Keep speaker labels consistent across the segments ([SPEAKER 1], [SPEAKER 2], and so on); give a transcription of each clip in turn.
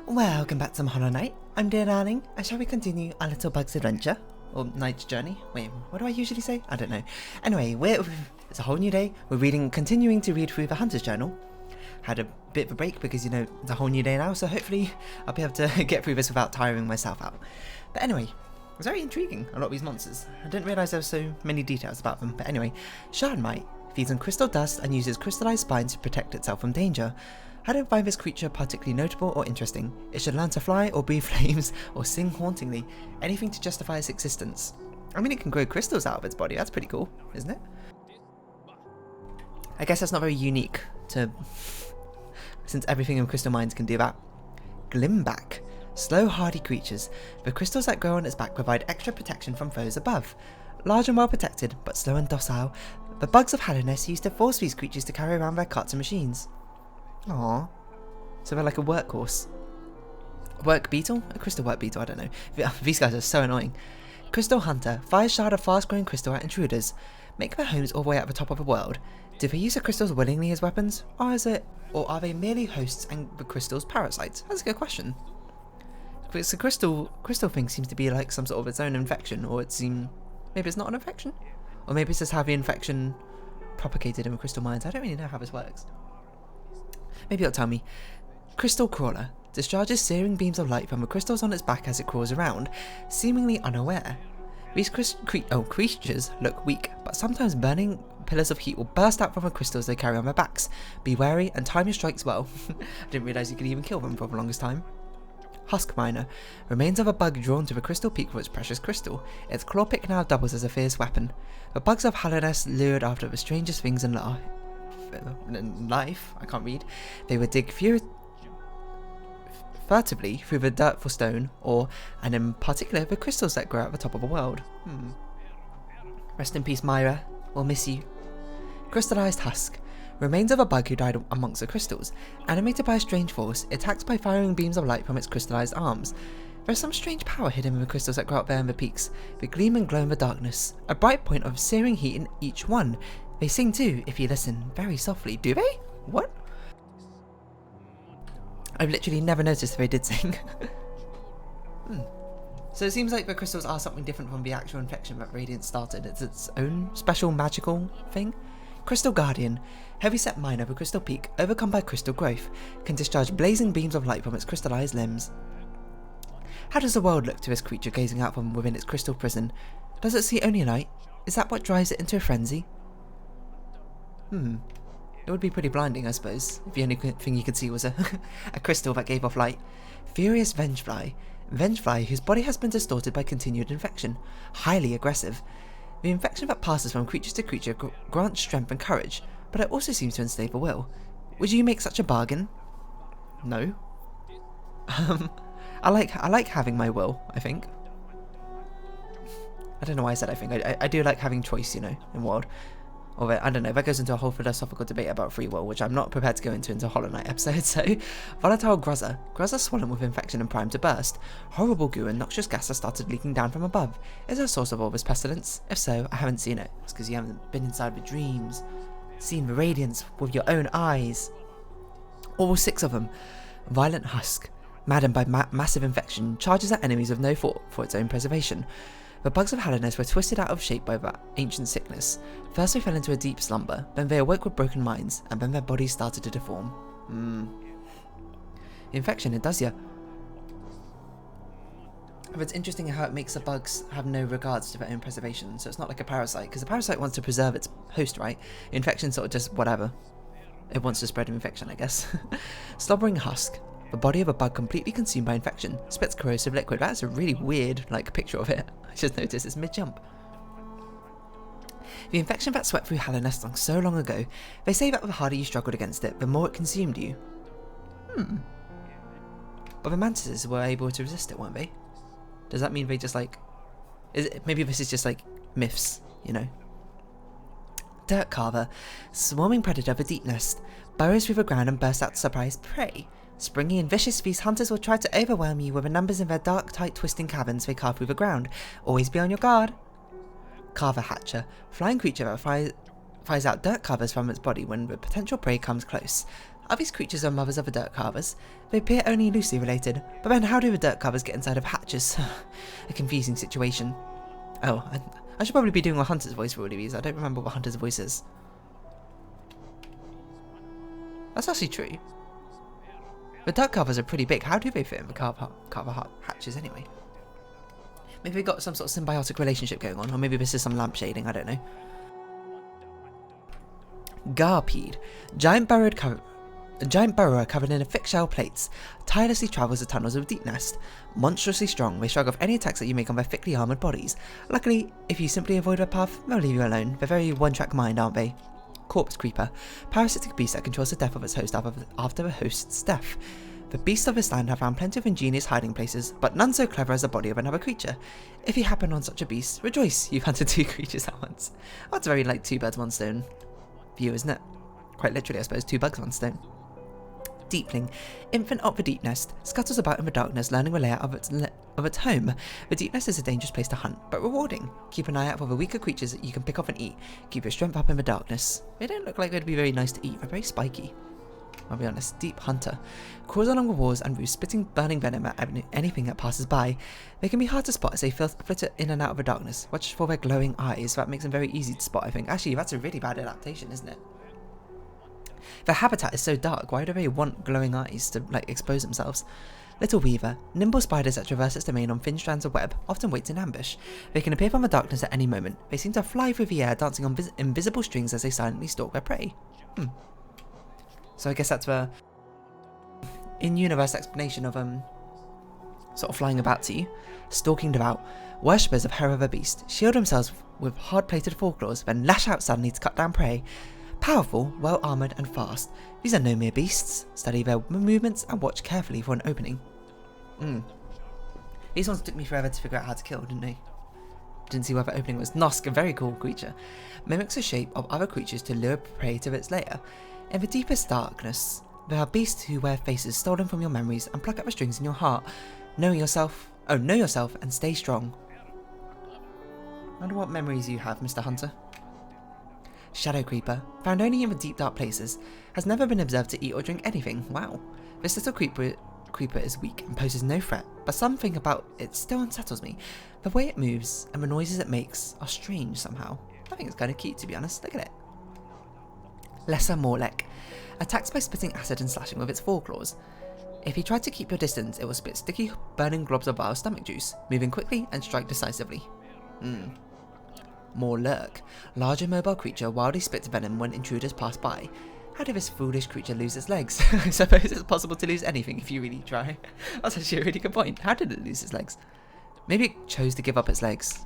[SPEAKER 1] Welcome back to some Hollow Knight. I'm dear darling, and shall we continue our little bug's adventure? Or night's journey? Wait, what do I usually say? I don't know. Anyway, it's a whole new day. We're continuing to read through the Hunter's Journal. Had a bit of a break because, you know, it's a whole new day now, so hopefully I'll be able to get through this without tiring myself out. But anyway, it was very intriguing, a lot of these monsters. I didn't realise there were so many details about them, but anyway. Shardmite feeds on crystal dust and uses crystallized spines to protect itself from danger. I don't find this creature particularly notable or interesting. It should learn to fly or breathe flames or sing hauntingly. Anything to justify its existence. I mean, it can grow crystals out of its body. That's pretty cool, isn't it? I guess that's not very unique to... since everything in crystal mines can do that. Glimback. Slow, hardy creatures. The crystals that grow on its back provide extra protection from foes above. Large and well protected, but slow and docile, the bugs of Hallownest used to force these creatures to carry around their carts and machines. Aww. So they're like a workhorse. Work beetle? A crystal work beetle, I don't know. These guys are so annoying. Crystal Hunter. Fires shard of fast-growing crystal at intruders. Make their homes all the way at the top of the world. Do they use the crystals willingly as weapons? Or are they merely hosts and the crystals parasites? That's a good question. Because the crystal thing seems to be like some sort of its own infection, or maybe it's not an infection? Or maybe it's just how the infection propagated in the crystal mines. I don't really know how this works. Maybe it'll tell me. Crystal Crawler. Discharges searing beams of light from the crystals on its back as it crawls around, seemingly unaware. These creatures look weak, but sometimes burning pillars of heat will burst out from the crystals they carry on their backs. Be wary and time your strikes well. I didn't realise you could even kill them for the longest time. Husk Miner. Remains of a bug drawn to the crystal peak for its precious crystal. Its claw pick now doubles as a fierce weapon. The bugs of Hallownest lured after the strangest things in life, I can't read. They would dig furtively through the dirt for stone, and in particular, the crystals that grow at the top of the world. Rest in peace, Myra. We'll miss you. Crystallized Husk. Remains of a bug who died amongst the crystals. Animated by a strange force, it attacks by firing beams of light from its crystallized arms. There is some strange power hidden in the crystals that grow up there in the peaks. They gleam and glow in the darkness. A bright point of searing heat in each one. They sing too, if you listen very softly. Do they? What? I've literally never noticed if they did sing. So it seems like the crystals are something different from the actual infection that Radiant started. It's its own special magical thing. Crystal Guardian. Heavyset miner of a crystal peak, overcome by crystal growth, can discharge blazing beams of light from its crystallized limbs. How does the world look to this creature gazing out from within its crystal prison? Does it see only light? Is that what drives it into a frenzy? It would be pretty blinding, I suppose, if the only thing you could see was a crystal that gave off light. Furious Vengefly. Vengefly, whose body has been distorted by continued infection. Highly aggressive. The infection that passes from creature to creature grants strength and courage, but it also seems to enslave the will. Would you make such a bargain? No. I like having my will, I think. I don't know why I said I think. I do like having choice, you know, in the world. Or I don't know, that goes into a whole philosophical debate about free will, which I'm not prepared to go into Hollow Knight episode. So, volatile Gruzzer. Gruzzer swollen with infection and primed to burst. Horrible goo and noxious gas has started leaking down from above. Is there a source of all this pestilence? If so, I haven't seen it. It's because you haven't been inside the dreams. Seen the radiance with your own eyes. All 6 of them. Violent Husk. Maddened by massive infection, charges at enemies with no thought for its own preservation. The bugs of Hallownest were twisted out of shape by that ancient sickness. First they fell into a deep slumber, then they awoke with broken minds, and then their bodies started to deform. Infection, it does ya. But it's interesting how it makes the bugs have no regards to their own preservation, so it's not like a parasite, because a parasite wants to preserve its host, right? Infection sort of just whatever. It wants to spread infection, I guess. Slobbering Husk. The body of a bug completely consumed by infection, spits corrosive liquid. That's a really weird, picture of it. I just noticed it's mid-jump. The infection that swept through Hallownest so long ago, they say that the harder you struggled against it, the more it consumed you. But the mantises were able to resist it, weren't they? Does that mean they just maybe this is just myths, you know? Dirt Carver. Swarming predator of a deep nest. Burrows through the ground and bursts out to surprise prey. Springy and vicious, these hunters will try to overwhelm you with the numbers in their dark, tight, twisting caverns they carve through the ground. Always be on your guard. Carver Hatcher. Flying creature that fires out dirt covers from its body when the potential prey comes close. Are these creatures or mothers of the dirt carvers? They appear only loosely related, but then how do the dirt carvers get inside of hatches? A confusing situation. Oh, I should probably be doing a hunter's voice for all of these. I don't remember what hunter's voice is. That's actually true. The dirt carvers are pretty big. How do they fit in the carver hatches anyway? Maybe they got some sort of symbiotic relationship going on, or maybe this is some lamp shading, I don't know. Garpede. Giant burrower covered in thick shell plates, tirelessly travels the tunnels of a deep nest. Monstrously strong, they shrug off any attacks that you make on their thickly armoured bodies. Luckily, if you simply avoid their path, they'll leave you alone. They're very one-track mind, aren't they? Corpse Creeper. Parasitic beast that controls the death of its host after the host's death. The beasts of this land have found plenty of ingenious hiding places, but none so clever as the body of another creature. If you happen on such a beast, rejoice, you've hunted 2 creatures at once. Oh, it's very like 2 birds, 1 stone view, isn't it? Quite literally, I suppose, 2 bugs, 1 stone. Deepling. Infant of the deep nest, scuttles about in the darkness, learning the layout of its home. The deep nest is a dangerous place to hunt, but rewarding. Keep an eye out for the weaker creatures that you can pick off and eat. Keep your strength up in the darkness. They don't look like they'd be very nice to eat, they're very spiky. I'll be honest. Deep hunter. Crawls along the walls and roofs, spitting burning venom at anything that passes by. They can be hard to spot as they flitter in and out of the darkness. Watch for their glowing eyes, that makes them very easy to spot, I think. Actually, that's a really bad adaptation, isn't it? Their habitat is so dark, why do they want glowing eyes to, like, expose themselves? Little Weaver. Nimble spiders that traverse its domain on thin strands of web, often waits in ambush. They can appear from the darkness at any moment. They seem to fly through the air, dancing on invisible strings as they silently stalk their prey. So I guess that's the in-universe explanation of sort of flying about to you. Stalking devout. Worshippers of Hera the Beast shield themselves with hard-plated foreclaws, then lash out suddenly to cut down prey. Powerful, well-armoured and fast. These are no mere beasts. Study their movements and watch carefully for an opening. These ones took me forever to figure out how to kill, didn't they? Didn't see where the opening was. Nosk, a very cool creature. Mimics the shape of other creatures to lure prey to its lair. In the deepest darkness, there are beasts who wear faces stolen from your memories and pluck at the strings in your heart. Know yourself and stay strong. I wonder what memories you have, Mr. Hunter. Shadow Creeper, found only in the deep dark places, has never been observed to eat or drink anything. Wow. This little creeper is weak and poses no threat, but something about it still unsettles me. The way it moves and the noises it makes are strange somehow. I think it's kind of cute, to be honest. Look at it. Lesser Morlek. Attacks by spitting acid and slashing with its foreclaws. If you try to keep your distance, it will spit sticky, burning globs of vile stomach juice, moving quickly and strike decisively. Morlurk. Larger mobile creature wildly spits venom when intruders pass by. How did this foolish creature lose its legs? I suppose it's possible to lose anything if you really try. That's actually a really good point. How did it lose its legs? Maybe it chose to give up its legs.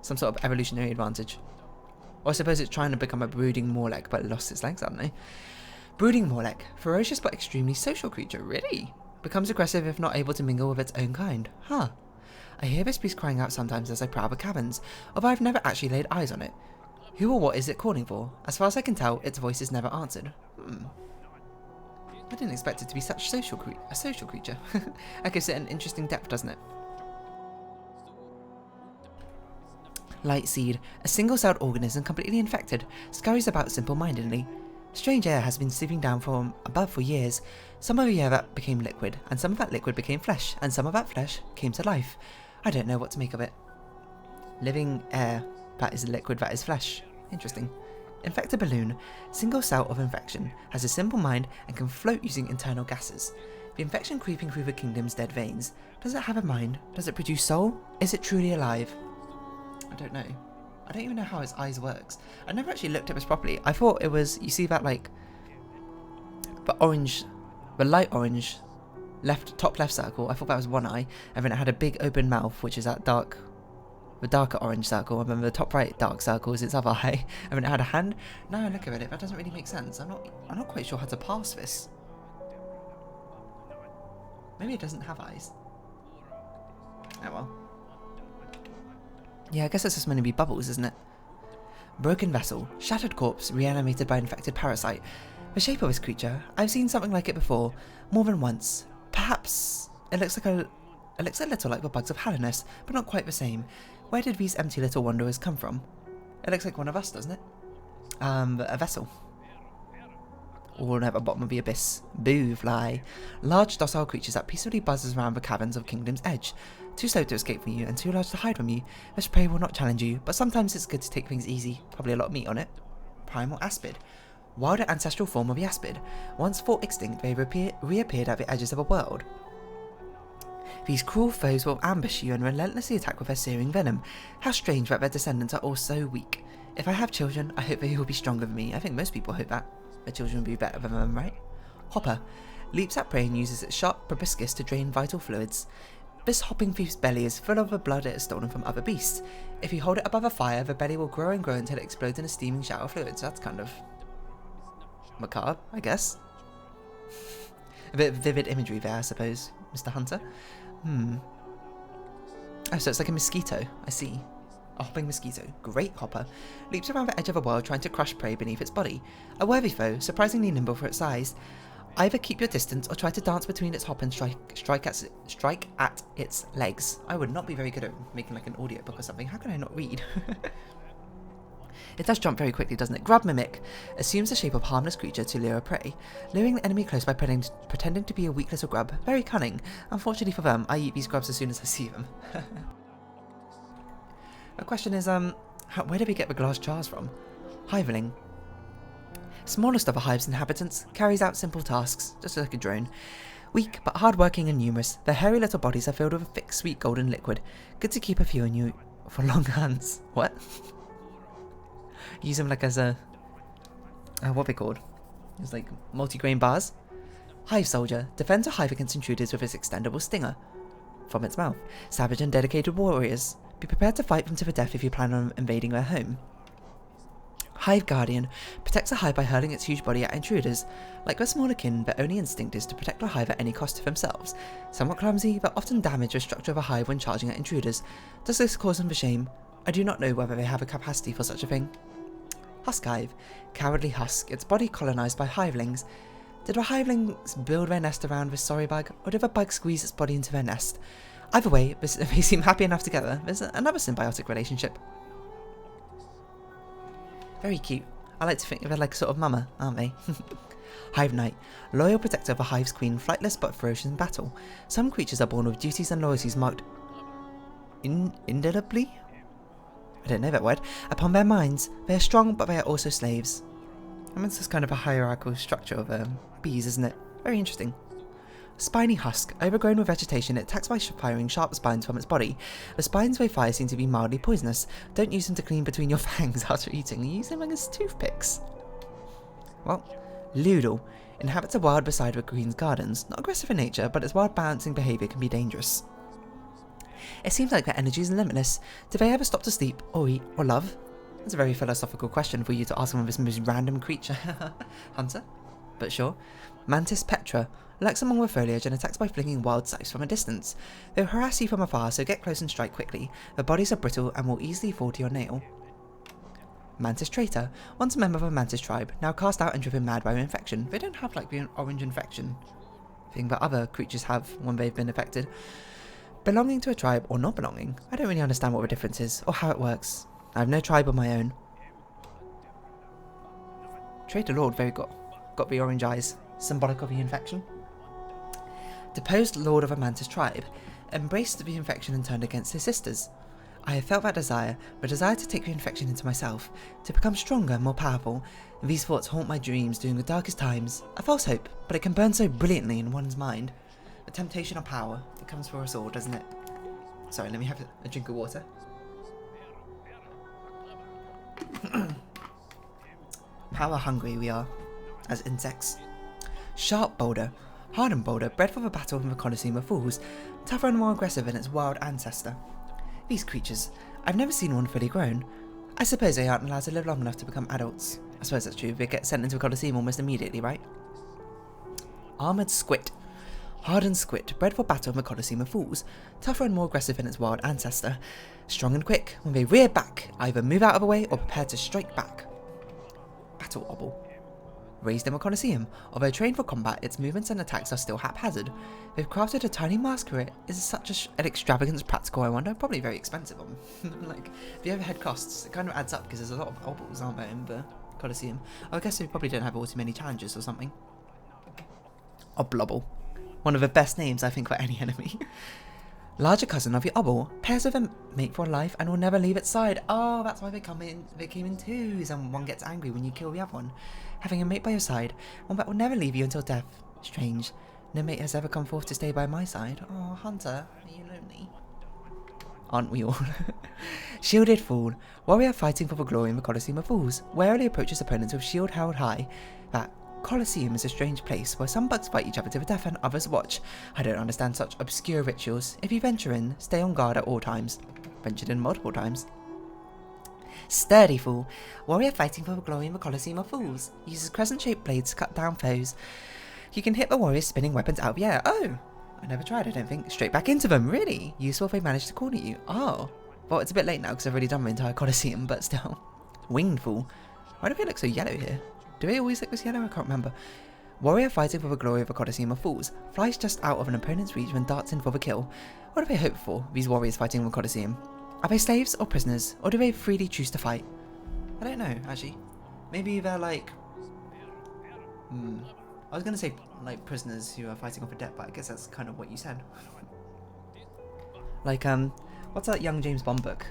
[SPEAKER 1] Some sort of evolutionary advantage. Or I suppose it's trying to become a brooding Morlek but lost its legs, haven't they? Brooding Morlek. Ferocious but extremely social creature. Really? Becomes aggressive if not able to mingle with its own kind. Huh. I hear this beast crying out sometimes as I prowl the caverns, although I've never actually laid eyes on it. Who or what is it calling for? As far as I can tell, its voice is never answered. I didn't expect it to be such a social creature. That gives it an interesting depth, doesn't it? Lightseed, a single-celled organism completely infected, scurries about simple-mindedly. Strange air has been seeping down from above for years. Some of the air that became liquid, and some of that liquid became flesh, and some of that flesh came to life. I don't know what to make of it. Living air that is liquid that is flesh. Interesting. Infected balloon, single cell of infection, has a simple mind and can float using internal gases. The infection creeping through the kingdom's dead veins. Does it have a mind? Does it produce soul? Is it truly alive? I don't know. I don't even know how its eyes works. I never actually looked at this properly. I thought it was, you see that like, the light orange top left circle, I thought that was one eye, and then it had a big open mouth, which is that the darker orange circle, and then the top right dark circle is its other eye, and then it had a hand. Now I look at it, that doesn't really make sense. I'm not quite sure how to pass this. Maybe it doesn't have eyes. Oh well. Yeah, I guess it's just meant to be bubbles, isn't it? Broken vessel, shattered corpse, reanimated by infected parasite. The shape of this creature, I've seen something like it before, more than once. Perhaps it looks a little like the bugs of Hallownest, but not quite the same. Where did these empty little wanderers come from? It looks like one of us, doesn't it? A vessel. or never bottom of the abyss. Boo, fly. Large, docile creatures that peacefully buzzes around the caverns of Kingdom's Edge. Too slow to escape from you and too large to hide from you. This prey will not challenge you, but sometimes it's good to take things easy. Probably a lot of meat on it. Primal Aspid. Wilder ancestral form of the Aspid. Once thought extinct, they reappeared at the edges of a world. These cruel foes will ambush you and relentlessly attack with their searing venom. How strange that their descendants are all so weak. If I have children, I hope they will be stronger than me. I think most people hope that. Their children will be better than them, right? Hopper. Leaps at prey and uses its sharp proboscis to drain vital fluids. This hopping thief's belly is full of the blood it has stolen from other beasts. If you hold it above a fire, the belly will grow and grow until it explodes in a steaming shower of fluids. That's kind of macabre, I guess. A bit of vivid imagery there, I suppose, Mr. Hunter. Oh, so it's like a mosquito. I see. A hopping mosquito. Great hopper. Leaps around the edge of a world trying to crush prey beneath its body. A worthy foe, surprisingly nimble for its size. Either keep your distance or try to dance between its hop and strike at its legs. I would not be very good at making like an audio book or something. How can I not read? It does jump very quickly, doesn't it? Grub Mimic assumes the shape of a harmless creature to lure a prey, luring the enemy close by pretending to be a weak little grub. Very cunning. Unfortunately for them, I eat these grubs as soon as I see them. The question is, where do we get the glass jars from? Hiveling. Smallest of a hive's inhabitants, carries out simple tasks, just like a drone. Weak, but hard-working and numerous, their hairy little bodies are filled with a thick, sweet golden liquid. Good to keep a few on you for long hands. What? Use them like as a... what are they called? It's like multi-grain bars. Hive Soldier. Defends a hive against intruders with its extendable stinger from its mouth. Savage and dedicated warriors. Be prepared to fight them to the death if you plan on invading their home. Hive Guardian. Protects a hive by hurling its huge body at intruders. Like their smaller kin, their only instinct is to protect the hive at any cost to themselves. Somewhat clumsy, but often damage the structure of a hive when charging at intruders. Does this cause them for shame? I do not know whether they have a capacity for such a thing. Husk Hive. Cowardly husk, its body colonised by hivelings. Did the hivelings build their nest around this sorry bug, or did the bug squeeze its body into their nest? Either way, they seem happy enough together. There's another symbiotic relationship. Very cute. I like to think they're like sort of mama, aren't they? Hive Knight. Loyal protector of a hive's queen, flightless but ferocious in battle. Some creatures are born with duties and loyalties marked indelibly? I don't know that word. Upon their minds, they are strong, but they are also slaves. I mean, this is kind of a hierarchical structure of bees, isn't it? Very interesting. Spiny husk. Overgrown with vegetation, it attacks by firing sharp spines from its body. The spines they fire seem to be mildly poisonous. Don't use them to clean between your fangs after eating. Use them as toothpicks. Well, Loodle. Inhabits a wild beside the Queen's gardens. Not aggressive in nature, but its wild balancing behaviour can be dangerous. It seems like their energy is limitless. Do they ever stop to sleep, or eat, or love? That's a very philosophical question for you to ask one of this most random creature. Hunter? But sure. Mantis Petra. Lurks among the foliage and attacks by flinging wild scythes from a distance. They'll harass you from afar, so get close and strike quickly. Their bodies are brittle and will easily fall to your nail. Mantis Traitor. Once a member of a mantis tribe, now cast out and driven mad by an infection. They don't have like the orange infection thing that other creatures have when they've been affected. Belonging to a tribe or not belonging. I don't really understand what the difference is or how it works. I have no tribe of my own. Traitor Lord, very got the orange eyes. Symbolic of the infection. Deposed Lord of a Mantis tribe. Embraced the infection and turned against his sisters. I have felt that desire, the desire to take the infection into myself, to become stronger and more powerful. These thoughts haunt my dreams during the darkest times. A false hope, but it can burn so brilliantly in one's mind. The temptation of power, it comes for us all, doesn't it? Sorry, let me have a drink of water. Power hungry we are, as insects. Sharp Boulder. Hardened Boulder, bred for the battle in the Colosseum of Fools, tougher and more aggressive than its wild ancestor. These creatures, I've never seen one fully grown. I suppose they aren't allowed to live long enough to become adults. I suppose that's true, they get sent into a Colosseum almost immediately, right? Armoured Squid. Hardened Squid, bred for battle in the Colosseum of Fools, tougher and more aggressive than its wild ancestor. Strong and quick, when they rear back, either move out of the way or prepare to strike back. Battle Obble. Raised in a Colosseum, although trained for combat, its movements and attacks are still haphazard. They've crafted a tiny mask for it. Is such an extravagance practical, I wonder? Probably very expensive. Like, the overhead costs, it kind of adds up because there's a lot of obbles, aren't there, in the Colosseum. Oh, I guess they probably don't have all too many challenges or something. Oblobble. One of the best names, I think, for any enemy. Larger cousin of your obble, pairs with a mate for life and will never leave its side. Oh, that's why they came in twos, and one gets angry when you kill the other one. Having a mate by your side, one that will never leave you until death. Strange. No mate has ever come forth to stay by my side. Oh, Hunter, are you lonely? Aren't we all? Shielded Fool. Warrior fighting for the glory in the Colosseum of Fools. Warily approaches opponents with shield held high. That Colosseum is a strange place where some bugs fight each other to the death and others watch. I don't understand such obscure rituals. If you venture in, stay on guard at all times. Ventured in multiple times. Sturdy Fool. Warrior fighting for the glory in the Colosseum of Fools. Uses crescent-shaped blades to cut down foes. You can hit the warriors spinning weapons out of the air. Oh! I never tried, I don't think. Straight back into them, really? Useful if they manage to corner you. Oh. Well, it's a bit late now because I've already done my entire Colosseum, but still. Winged Fool. Why do they look so yellow here? Do they always look this yellow? I can't remember. Warrior fighting for the glory of the Colosseum of Fools. Flies just out of an opponent's reach when darts in for the kill. What do they hope for, these warriors fighting in the Colosseum? Are they slaves or prisoners, or do they freely choose to fight? I don't know, actually. Maybe they're like... I was going to say, like, prisoners who are fighting off a debt, but I guess that's kind of what you said. Like, what's that young James Bond book?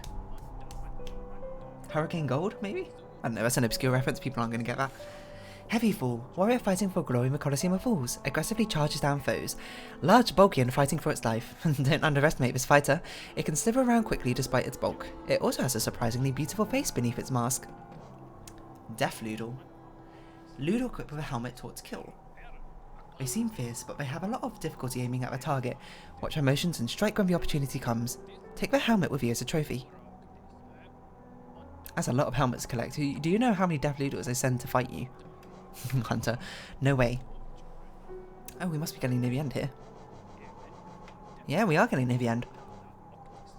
[SPEAKER 1] Hurricane Gold, maybe? I don't know, that's an obscure reference, people aren't going to get that. Heavy Fool. Warrior fighting for glory in the Colosseum of Fools. Aggressively charges down foes. Large, bulky and fighting for its life. Don't underestimate this fighter. It can slither around quickly despite its bulk. It also has a surprisingly beautiful face beneath its mask. Death Loodle. Loodle equipped with a helmet taught to kill. They seem fierce, but they have a lot of difficulty aiming at the target. Watch their motions and strike when the opportunity comes. Take their helmet with you as a trophy. That's a lot of helmets to collect. Do you know how many Death Loodles they send to fight you? Hunter. No way. Oh, we must be getting near the end here. Yeah, we are getting near the end.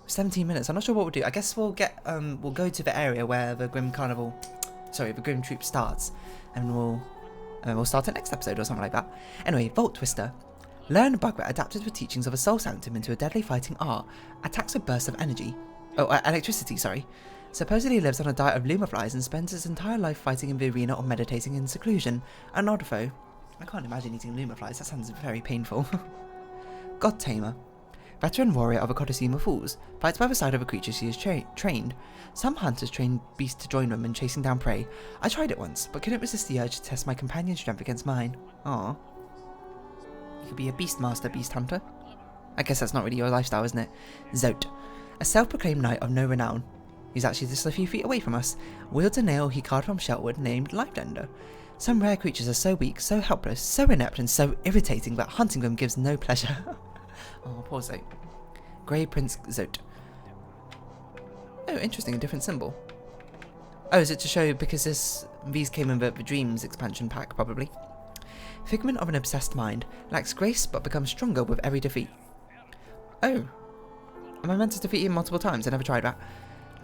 [SPEAKER 1] 17 minutes. I'm not sure what we'll do. I guess we'll get we'll go to the area where the Grim Carnival, sorry, the Grim Troop starts, and we'll start the next episode or something like that. Anyway, Volt Twister. Learn a bug that adapted the teachings of a soul sanctum into a deadly fighting art. Attacks with bursts of energy. Oh, electricity, sorry. Supposedly lives on a diet of lumaflies and spends his entire life fighting in the arena or meditating in seclusion. An odd foe. I can't imagine eating lumaflies, that sounds very painful. God Tamer. Veteran warrior of a Colosseum of Fools. Fights by the side of a creature she has trained. Some hunters train beasts to join them in chasing down prey. I tried it once, but couldn't resist the urge to test my companion's strength against mine. Aww. You could be a beast master, beast hunter. I guess that's not really your lifestyle, isn't it? Zote. A self-proclaimed knight of no renown. He's actually just a few feet away from us. Wields a nail he carved from Sheltwood named Lifelender. Some rare creatures are so weak, so helpless, so inept and so irritating that hunting them gives no pleasure. Oh, poor Zote. Grey Prince Zote. Oh, interesting, a different symbol. Oh, is it to show because these came in the Dreams expansion pack, probably. Figment of an obsessed mind. Lacks grace but becomes stronger with every defeat. Oh. Am I meant to defeat him multiple times? I never tried that.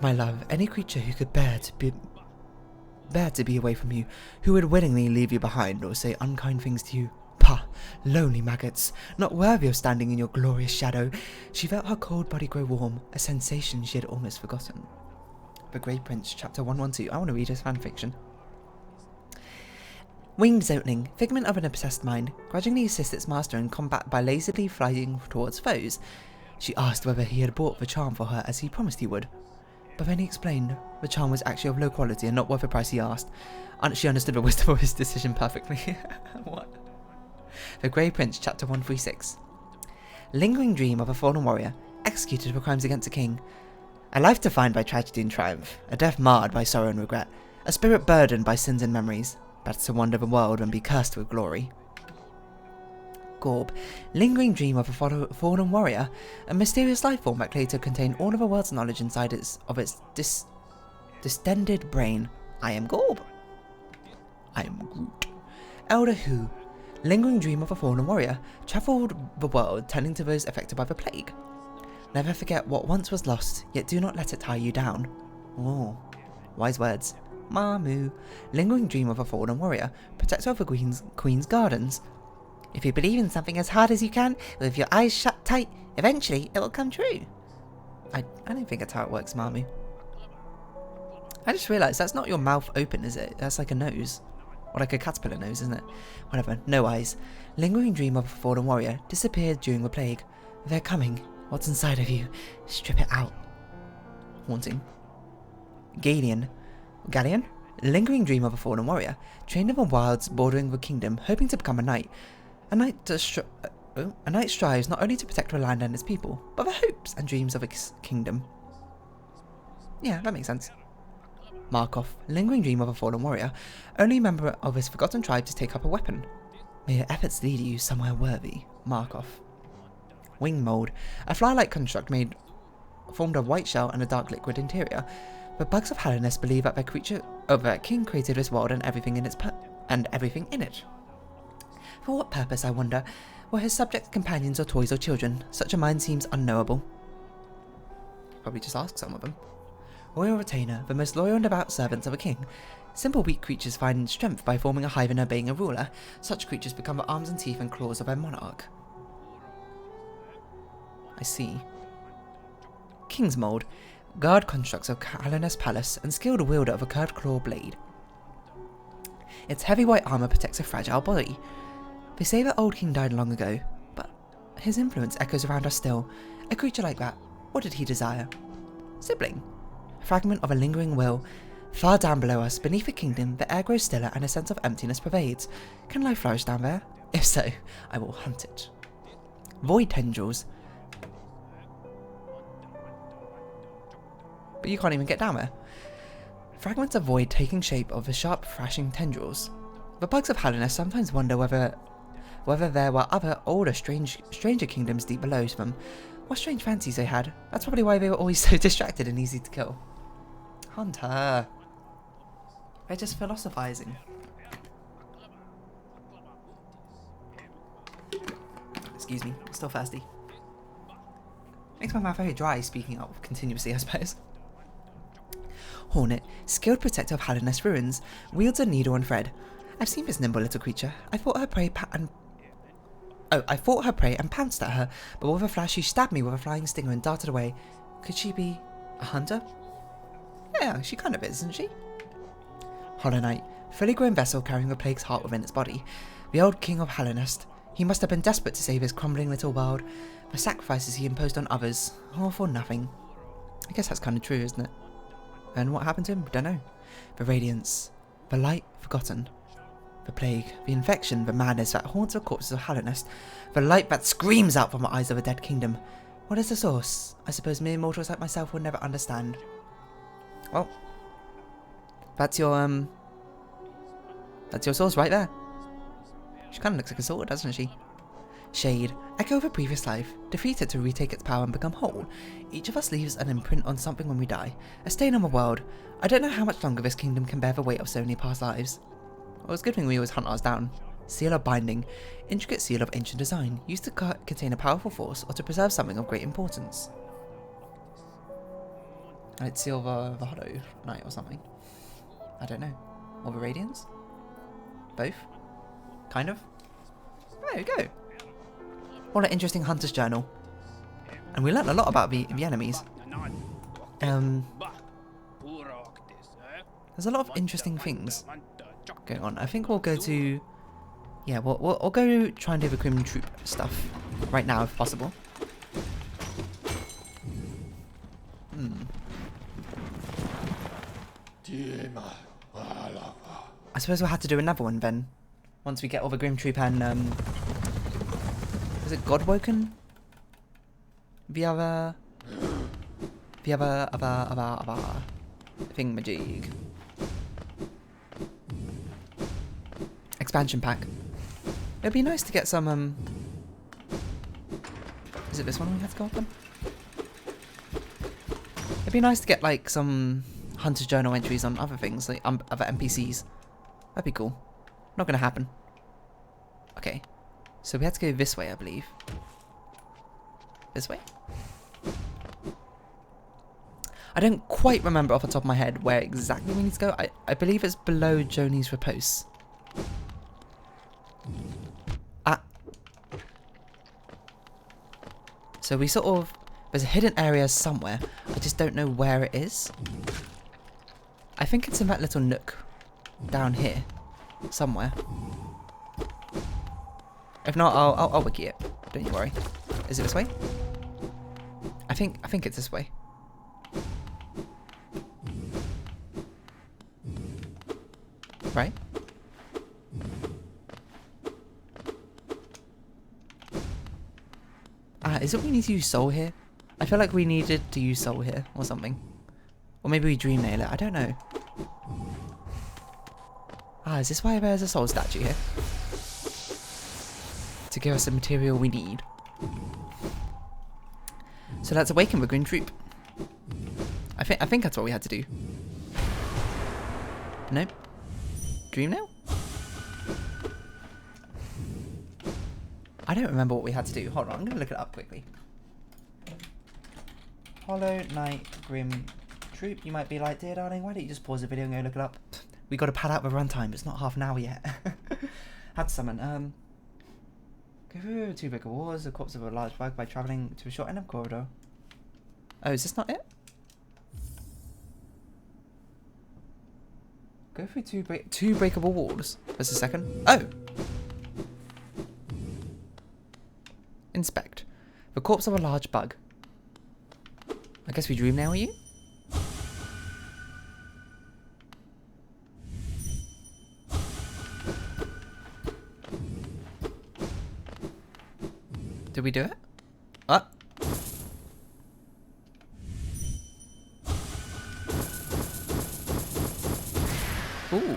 [SPEAKER 1] My love, any creature who could bear to be away from you, who would willingly leave you behind or say unkind things to you. Pah, lonely maggots, not worthy of standing in your glorious shadow. She felt her cold body grow warm, a sensation she had almost forgotten. The Grey Prince, chapter 112. I want to read his fanfiction. Winged Zoteling, figment of an obsessed mind, grudgingly assists its master in combat by lazily flying towards foes. She asked whether he had bought the charm for her as he promised he would. But then he explained the charm was actually of low quality and not worth the price he asked. She understood the wisdom of his decision perfectly. What? The Grey Prince, chapter 136. Lingering dream of a fallen warrior, executed for crimes against a king. A life defined by tragedy and triumph, a death marred by sorrow and regret, a spirit burdened by sins and memories, better to wander the world and be cursed with glory. Gorb. Lingering dream of a fallen warrior, a mysterious life form that claimed to contain all of the world's knowledge inside its distended brain. I am Gorb. I am Groot. Elder Who. Lingering dream of a fallen warrior, travelled the world tending to those affected by the plague. Never forget what once was lost, yet do not let it tie you down. Oh, wise words. Mamu. Lingering dream of a fallen warrior, protector of the Queen's gardens. If you believe in something as hard as you can, with your eyes shut tight, eventually it will come true. I don't think that's how it works, Mamu. I just realised that's not your mouth open, is it? That's like a nose. Or like a caterpillar nose, isn't it? Whatever. No eyes. Lingering dream of a fallen warrior. Disappeared during the plague. They're coming. What's inside of you? Strip it out. Haunting. Galleon. Lingering dream of a fallen warrior. Trained in the wilds bordering the kingdom, hoping to become a knight. A knight strives not only to protect the land and its people, but the hopes and dreams of its kingdom. Yeah, that makes sense. Markov, lingering dream of a fallen warrior, only member of his forgotten tribe to take up a weapon. May your efforts lead you somewhere worthy. Markov. Wing mold, a fly-like construct formed of white shell and a dark liquid interior. The bugs of Hallownest believe that their king created this world and everything in it. For what purpose, I wonder? Were his subjects companions or toys or children? Such a mind seems unknowable. Probably just ask some of them. Royal retainer, the most loyal and devout servants of a king. Simple weak creatures find strength by forming a hive and obeying a ruler. Such creatures become the arms and teeth and claws of their monarch. I see. King's mold. Guard constructs of Hallownest Palace and skilled wielder of a curved claw blade. Its heavy white armour protects a fragile body. They say the old king died long ago, but his influence echoes around us still. A creature like that, what did he desire? Sibling. A fragment of a lingering will. Far down below us, beneath the kingdom, the air grows stiller and a sense of emptiness pervades. Can life flourish down there? If so, I will hunt it. Void tendrils. But you can't even get down there. Fragments of void taking shape of the sharp, thrashing tendrils. The bugs of Hallownest sometimes wonder whether there were other, older, stranger kingdoms deep below them. What strange fancies they had. That's probably why they were always so distracted and easy to kill. Hunter. They're just philosophizing. Excuse me, I'm still thirsty. Makes my mouth very dry speaking up continuously, I suppose. Hornet, skilled protector of Hallownest ruins, wields a needle and thread. I've seen this nimble little creature. I fought her prey and pounced at her, but with a flash she stabbed me with a flying stinger and darted away. Could she be a hunter? Yeah, she kind of is, isn't she? Hollow Knight, fully grown vessel carrying the plague's heart within its body. The old king of Hallownest. He must have been desperate to save his crumbling little world. The sacrifices he imposed on others, all for nothing. I guess that's kind of true, isn't it? And what happened to him? Don't know. The radiance, the light forgotten. The plague, the infection, the madness that haunts the corpses of Hallownest, the light that screams out from the eyes of a dead kingdom. What is the source? I suppose mere mortals like myself will never understand. Well, that's your source right there. She kind of looks like a sword, doesn't she? Shade, echo of a previous life, defeated to retake its power and become whole. Each of us leaves an imprint on something when we die, a stain on the world. I don't know how much longer this kingdom can bear the weight of so many past lives. Well, it's a good thing we always hunt ours down. Seal of binding, intricate seal of ancient design, used to contain a powerful force or to preserve something of great importance. Like seal of the Hollow Knight or something. I don't know. Or the Radiance? Both? Kind of? There we go. What an interesting hunter's journal. And we learned a lot about the enemies. There's a lot of interesting things going on. I think we'll go to... Yeah, we'll go try and do the Grim Troop stuff right now if possible. I suppose we'll have to do another one then. Once we get all the Grim Troop and... is it Godwoken? The other thingamajig. Expansion pack. It'd be nice to get some, is it this one we have to go open? It'd be nice to get, like, some Hunter's Journal entries on other things, like, other NPCs. That'd be cool. Not gonna happen. Okay. So we had to go this way, I believe. This way? I don't quite remember off the top of my head where exactly we need to go. I believe it's below Joni's repose. Ah. So we sort of... There's a hidden area somewhere. I just don't know where it is. I think it's in that little nook down here somewhere. If not, I'll wiki it. Don't you worry. Is it this way? I think it's this way. Right? Is it we need to use soul here? I feel like we needed to use soul here or something. Or maybe we dream nail it. I don't know. Is this why there's a soul statue here? To give us the material we need. So let's awaken the green troop. I think that's what we had to do. Nope. Dream nail? I don't remember what we had to do. Hold on, I'm going to look it up quickly. Hollow Knight Grim Troop. You might be like, dear darling, why don't you just pause the video and go look it up? We got to pad out the runtime. It's not half an hour yet. Had to summon. Go through 2 bigger walls, the corpse of a large bug by travelling to a short end of corridor. Oh, is this not it? Go through 2 breakable walls. Just a second. Oh! Inspect. The corpse of a large bug. I guess we dream now, are you? Did we do it? Ah. Ooh.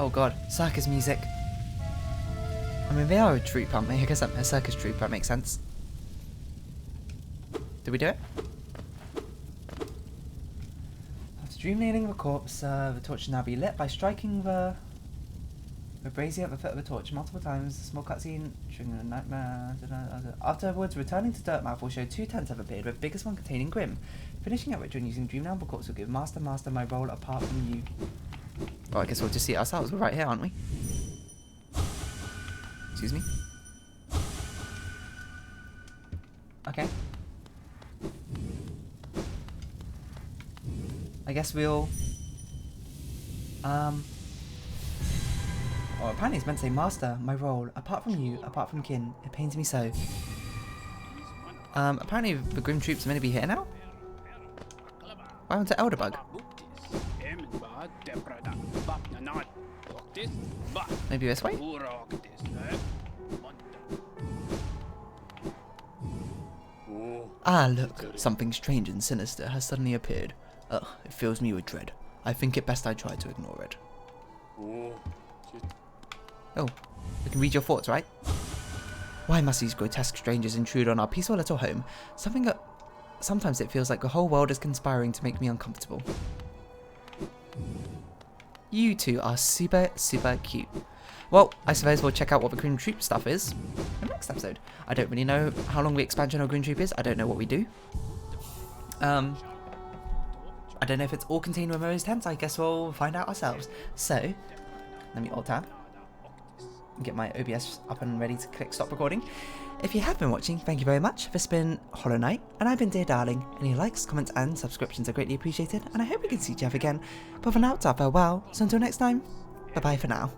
[SPEAKER 1] Oh god, circus music. I mean, they are a troupe, aren't they? I guess a circus troupe, that makes sense. Did we do it? After dream nailing the corpse, the torch should now be lit by striking the brazier at the foot of the torch multiple times. A small cutscene triggering a nightmare. Afterwards, returning to Dirtmouth will show 2 tents have appeared, with the biggest one containing Grim. Finishing up ritual using dream nail the corpse will give Master my role apart from you. Oh, I guess we'll just see it ourselves. We're right here, aren't we? Excuse me? Okay. I guess we'll... Oh, apparently it's meant to say Master, my role, apart from you, apart from kin. It pains me so. Apparently the Grim Troops are meant to be here now? Why haven't to Elderbug? Maybe this way? Look. Something strange and sinister has suddenly appeared. Ugh, it fills me with dread. I think it best I try to ignore it. Oh, we can read your thoughts, right? Why must these grotesque strangers intrude on our peaceful little home? Sometimes it feels like the whole world is conspiring to make me uncomfortable. You two are super, super cute. Well, I suppose we'll check out what the Green Troop stuff is in the next episode. I don't really know how long the expansion of Green Troop is. I don't know what we do. I don't know if it's all contained within those tents. I guess we'll find out ourselves. So, let me alt-tab and get my OBS up and ready to click stop recording. If you have been watching, thank you very much. This has been Hollow Knight, and I've been Dear Darling. Any likes, comments, and subscriptions are greatly appreciated, and I hope we can see each other again. But for now, it's our farewell. So until next time, bye-bye for now.